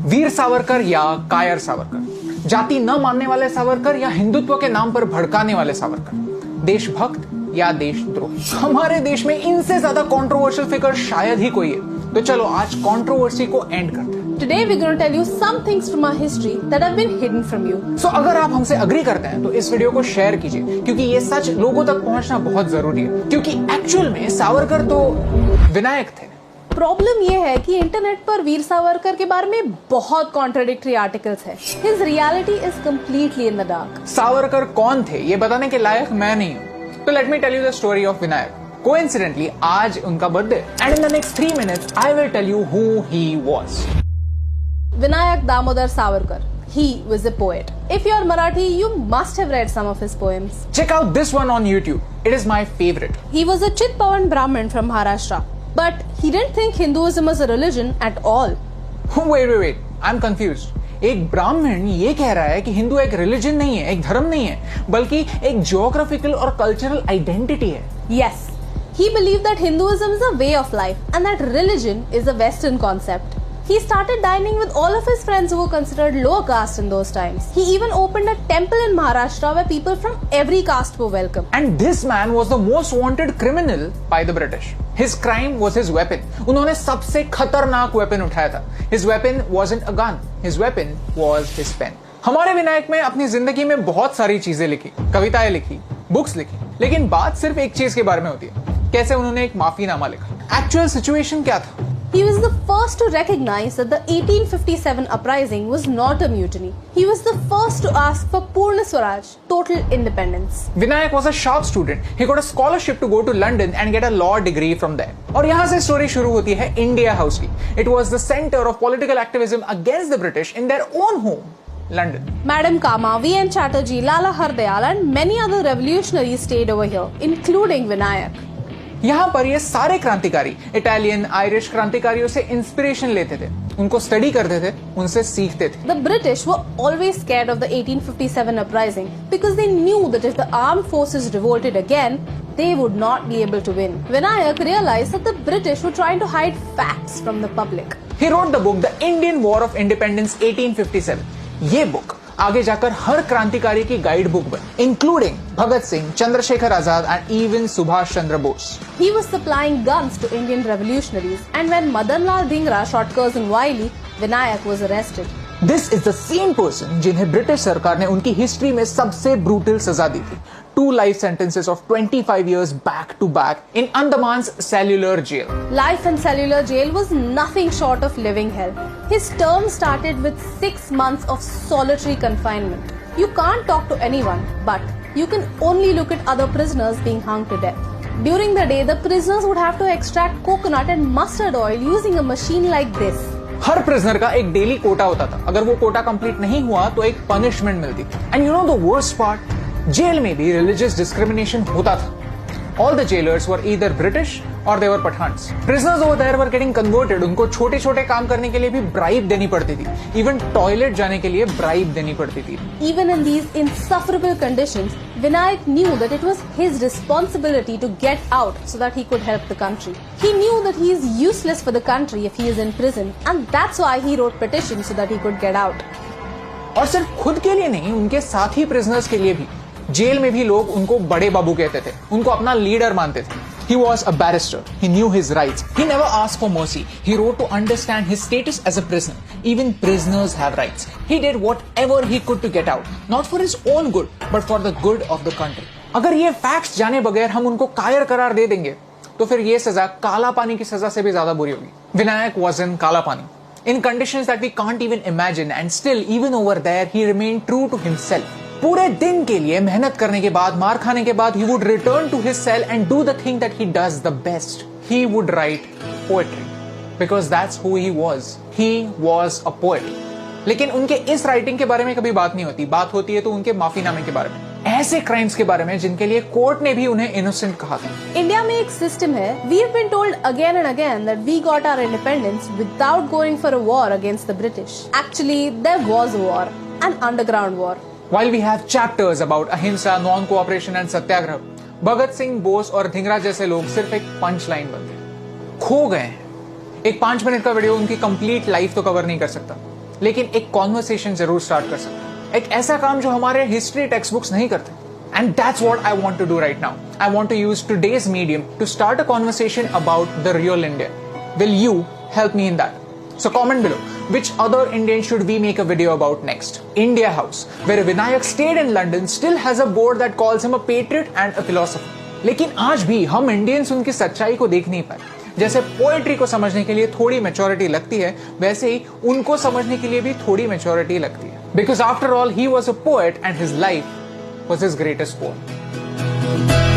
वीर सावरकर या कायर सावरकर, जाति न मानने वाले सावरकर या हिंदुत्व के नाम पर भड़काने वाले सावरकर, देशभक्त या देशद्रोही। हमारे देश में इनसे ज्यादा कंट्रोवर्शियल फिगर शायद ही कोई है। तो चलो आज कंट्रोवर्सी को एंड करते हैं। Today we're going to tell you some things from our history that have been hidden from you. So अगर आप हमसे अग्री करते हैं तो इस वीडियो को शेयर कीजिए, क्योंकि ये सच लोगों तक पहुंचना बहुत जरूरी है। क्योंकि एक्चुअल में सावरकर तो विनायक थे। प्रॉब्लम ये है कि इंटरनेट पर वीर सावरकर के बारे में बहुत कॉन्ट्राडिक्टरी आर्टिकल्स है। His reality is completely in the dark. Savarkar कौन थे ये बताने के लायक मैं नहीं हूँ। तो let me tell you the story of Vinayak. Coincidentally आज उनका birthday and in the next 3 minutes I will tell you who he was. Vinayak Damodar Savarkar. He was a poet. If you're Marathi, you must have read some of his poems. Check out this one on YouTube. It is my favorite. He was a Chitpavan Brahmin from Maharashtra. But he didn't think Hinduism was a religion at all. Wait. I'm confused. एक ब्राह्मण ये कह रहा है कि हिंदू एक religion नहीं है, एक धर्म नहीं है, बल्कि एक जियोग्राफिकल और कल्चरल आइडेंटिटी है। Yes. He believed that Hinduism is a way of life and that religion is a Western concept. He started dining with all of his friends who were considered lower caste in those times. He even opened a temple in Maharashtra where people from every caste were welcome. And this man was the most wanted criminal by the British. His crime was his weapon. उन्होंने सबसे खतरनाक weapon उठाया था. His weapon wasn't a gun. His weapon was his pen. हमारे विनायक में अपनी जिंदगी में बहुत सारी चीजें लिखी, कविताएं लिखी, बुक्स लिखी, लेकिन बात सिर्फ एक चीज के बारे में होती है, कैसे उन्होंने एक माफीनामा लिखा। एक्चुअल सिचुएशन क्या था? He was the first to recognize that the 1857 uprising was not a mutiny. He was the first to ask for Purna Swaraj, total independence. Vinayak was a sharp student. He got a scholarship to go to London and get a law degree from there. और यहाँ से story शुरू होती है India house की। It was the center of political activism against the British in their own home, London. Madam Kama, V.N. Chatterjee, Lala Hardayal and many other revolutionaries stayed over here, including Vinayak. यहाँ पर ये सारे क्रांतिकारी Italian Irish क्रांतिकारियों से inspiration लेते थे, उनको स्टडी करते थे, उनसे सीखते थे। The British were always scared of the 1857 uprising because they knew that if the armed forces revolted again, they would not be able to win. Vinayak realized that the British were trying to hide facts from the public. He wrote the book The Indian War of Independence 1857. ये book आगे जाकर हर क्रांतिकारी की guide book बनी, including Bhagat Singh, Chandrashekhar Azad and even Subhash Chandra Bose. He was supplying guns to Indian revolutionaries, and when Madan Lal Dhingra shot Curzon Wiley, Vinayak was arrested. This is the same person जिन्हें British सरकार ने उनकी हिस्ट्री में सबसे ब्रूटल सजा दी थी, 2 life sentences of 25 years back to back in Andaman's cellular jail. Life in cellular jail was nothing short of living hell. His term started with 6 months of solitary confinement. You can't talk to anyone, but you can only look at other prisoners being hung to death. During the day, the prisoners would have to extract coconut and mustard oil using a machine like this. Her prisoner का एक daily Kota होता था, अगर वो Kota complete नहीं हुआ तो एक पनिशमेंट मिलती। And you know the worst part, jail में भी रिलीजियस डिस्क्रिमिनेशन होता था। All the jailers were either British or they were Pathans. Prisoners over there were getting converted. उनको छोटे छोटे काम करने के लिए भी ब्राइब देनी पड़ती थी। Even टॉयलेट जाने के लिए ब्राइब देनी पड़ती थी। Even in these insufferable conditions, Vinayak knew that it was his responsibility to get out so that he could help the country. He knew that he is useless for the country if he is in prison, and that's why he wrote petitions so that he could get out. और सिर्फ खुद के लिए नहीं, उनके साथी prisoners के लिए भी। जेल में भी लोग उनको बड़े बाबू कहते थे, उनको अपना लीडर मानते थे। He was a barrister. He knew his rights. He never asked for mercy. He wrote to understand his status as a prisoner. Even prisoners have rights. He did whatever he could to get out, not for his own good, but for the good of the country. अगर ये facts जाने बगैर हम उनको कायर करार दे देंगे, तो फिर ये सजा काला पानी की सजा से भी ज्यादा बुरी होगी। विनायक was in काला पानी, in conditions that we can't even imagine, and still, even over there, he remained true to himself. पूरे दिन के लिए मेहनत करने के बाद, मार खाने के बाद, he would return to his cell and do the thing that he does the best. He would write poetry because that's who he was. He was a poet. लेकिन उनके इस राइटिंग के बारे में कभी बात नहीं होती। बात होती है तो उनके माफीनामे के बारे में, ऐसे क्राइम्स के बारे में जिनके लिए कोर्ट ने भी उन्हें इनोसेंट कहा था। इंडिया में एक सिस्टम है, we have been told again and again that we got our independence without going for a war against the British. Actually, there was a war, an underground war. While we have chapters about अहिंसा, non cooperation and सत्याग्रह, भगत सिंह, बोस और धिंगरा जैसे लोग सिर्फ एक punch line बनते, खो गए। एक 5 मिनट का वीडियो उनकी कंप्लीट लाइफ तो कवर नहीं कर सकता। लेकिन एक कॉन्वर्सेशन जरूर स्टार्ट कर सकते हैं, एक ऐसा काम जो हमारे हिस्ट्री टेक्स्ट बुक्स नहीं करते. And that's what I want to do right now. I want to use today's medium to start a conversation about the real India. Will you help me in that? So comment below, which other Indian should we make a video about next? India House, where Vinayak stayed in London, still has a board that calls him a patriot and a philosopher. लेकिन आज भी हम Indians उनकी सच्चाई को देख नहीं पाए. जैसे पोएट्री को समझने के लिए थोड़ी मैच्योरिटी लगती है, वैसे ही उनको समझने के लिए भी थोड़ी मैच्योरिटी लगती है. Because after all, he was a poet and his life was his greatest poem.